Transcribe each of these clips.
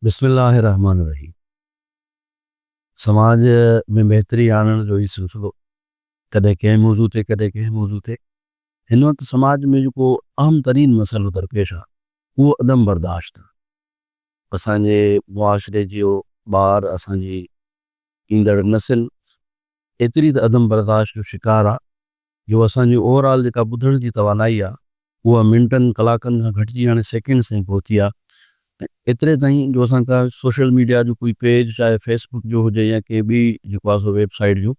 बिस्मिल्लाहिर्रहमानिर्रहीम। समाज में बेहतरी आणण जो ही सिलसिलो कॾहिं कंहिं मौज़ू ते कॾहिं कंहिं मौज़ू ते। हिन वक़्तु समाज में जेको अहम तरीन मसइलो दरपेश आहे उहो अदम बर्दाश्त। असांजे मुआशरे जो ॿार, असांजी ईंदड़ नसिल एतिरी त अदम बर्दाश्त जो शिकार आहे जो असांजी ओवरऑल जेका ॿुधण जी तवानाई आहे उहा मिंटनि कलाकनि खां घटिजी हाणे सेकेंड्स ताईं पहुती आहे। एतिरे ताईं जो असां का सोशल मीडिया जो कोई पेज, चाहे फेसबुक जो हुजे या कंहिं ॿी जेको आहे सो वेबसाइट जो,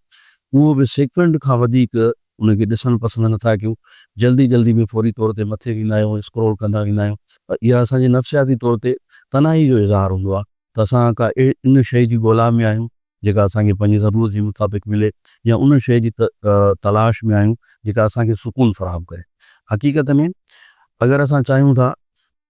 उहो बि सेकेंड खां वधीक उनखे ॾिसणु पसंदि नथा कयूं। जल्दी जल्दी में फौरी तौर ते मथे वेंदा आहियूं, स्क्रोल कंदा वेंदा आहियूं। इहा असांजे नफ़्सियाती तौर ते तनाई जो इज़हार हूंदो आहे त असां का इन शइ जी ॻोल्हा में आहियूं जेका असांखे पंहिंजी ज़रूरत जे मुताबिक़ मिले, या उन शइ जी तलाश में आहियूं जेका असांखे सुकून फ़राहम करे। हक़ीक़त में अगरि असां चाहियूं था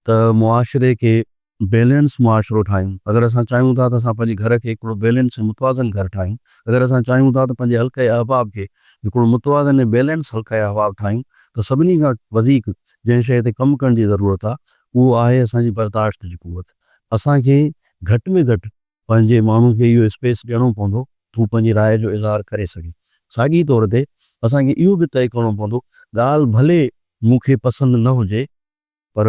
त मुआशरे खे बैलेंस मुआशरो ठाहियूं, अगरि असां चाहियूं था त असां पंहिंजे घर खे हिकिड़ो बैलेंस ऐं मुतवाज़न घर ठाहियूं, अगरि असां चाहियूं था त पंहिंजे हल्के अहबाब खे हिकिड़ो मुतवाज़न ऐं बैलेंस हल्के अहबाब ठाहियूं, त सभिनी खां वधीक जंहिं शइ ते कमु करण जी ज़रूरत आहे उहो आहे असांजी बर्दाश्त जी क़ुवत। असांखे घटि में घटि पंहिंजे माण्हू खे इहो स्पेस ॾियणो पवंदो हू पंहिंजी राय जो इज़हार करे सघे। साॻी तौर ते असांखे इहो बि तइ करिणो पवंदो, ॻाल्हि भले मूंखे पसंदि न हुजे पर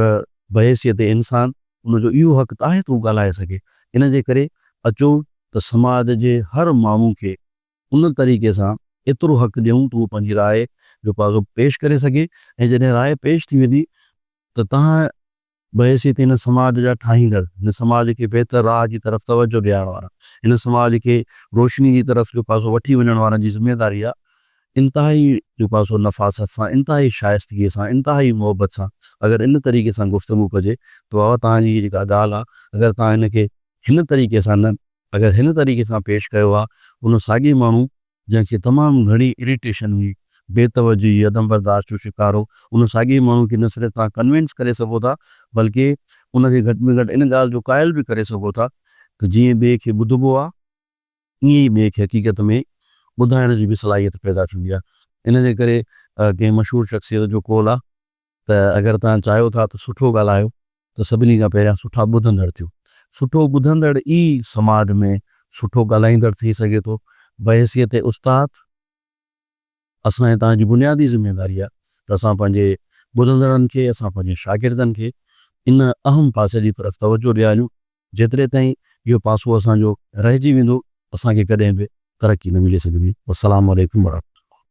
बहैसियत इंसान उनजो इहो हक़ त आहे त उहो ॻाल्हाए सघे। इन जे करे अचो त समाज जे हर माण्हू खे उन तरीक़े सां एतिरो हक़ ॾियूं त उहो पंहिंजी राय जो पासो पेश करे सघे। ऐं जॾहिं राय पेश थी वेंदी त तव्हां बहैसियत इन समाज जा ठाहींदड़, हिन समाज खे बहितर राह जी तरफ़ तवजो ॾियारण वारा, हिन समाज खे रोशनी जी तरफ़ जो पासो वठी वञण वारनि जी ज़िमेदारी आहे इंतिहाई जो पासो नफ़ासत सां, इंतिहाई शाइस्तगीअ सां, इंतिहाई मोहबत सां अगरि इन तरीक़े सां गुफ़्तगू कजे त बाबा तव्हांजी जेका ॻाल्हि आहे, अगरि तव्हां हिनखे हिन तरीक़े सां न, अगरि हिन तरीक़े सां पेश कयो आहे, उन साॻी माण्हू जंहिंखे तमामु घणी इरिटेशन हुई, बेतवजी, अदम बर्दाश्त जो शिकार हो, उन साॻी माण्हू खे न सिर्फ़ु तव्हां कन्विंस करे सघो था बल्कि उनखे घटि में घटि इन ॻाल्हि जो क़ाइल बि करे सघो था त जीअं ॿिए खे ॿुधिबो आहे ईअं ई ॿिए खे हक़ीक़त में ॿुधाइण जी बि सलाहियत पैदा थींदी आहे। इन जे करे कंहिं मशहूरु शख़्सियत जो कौल आहे त अगरि तव्हां चाहियो था त सुठो ॻाल्हायो त सभिनी खां पहिरियां सुठा ॿुधंदड़ थियो। सुठो ॿुधंदड़ ई समाज में सुठो ॻाल्हाईंदड़ थी सघे थो। बहैसियत उस्ताद असां ऐं तव्हांजी बुनियादी ज़िमेदारी आहे त असां पंहिंजे ॿुधंदड़नि खे, असां पंहिंजे शागिर्दनि खे इन अहम पासे जी तरफ़ तवजो ॾियारियूं। जेतिरे ताईं इहो पासो असांजो रहिजी वेंदो असांखे कॾहिं बि तरक़ी न मिली सघंदी। अस्सलामु अलैकुम वरहमतुल्लाह।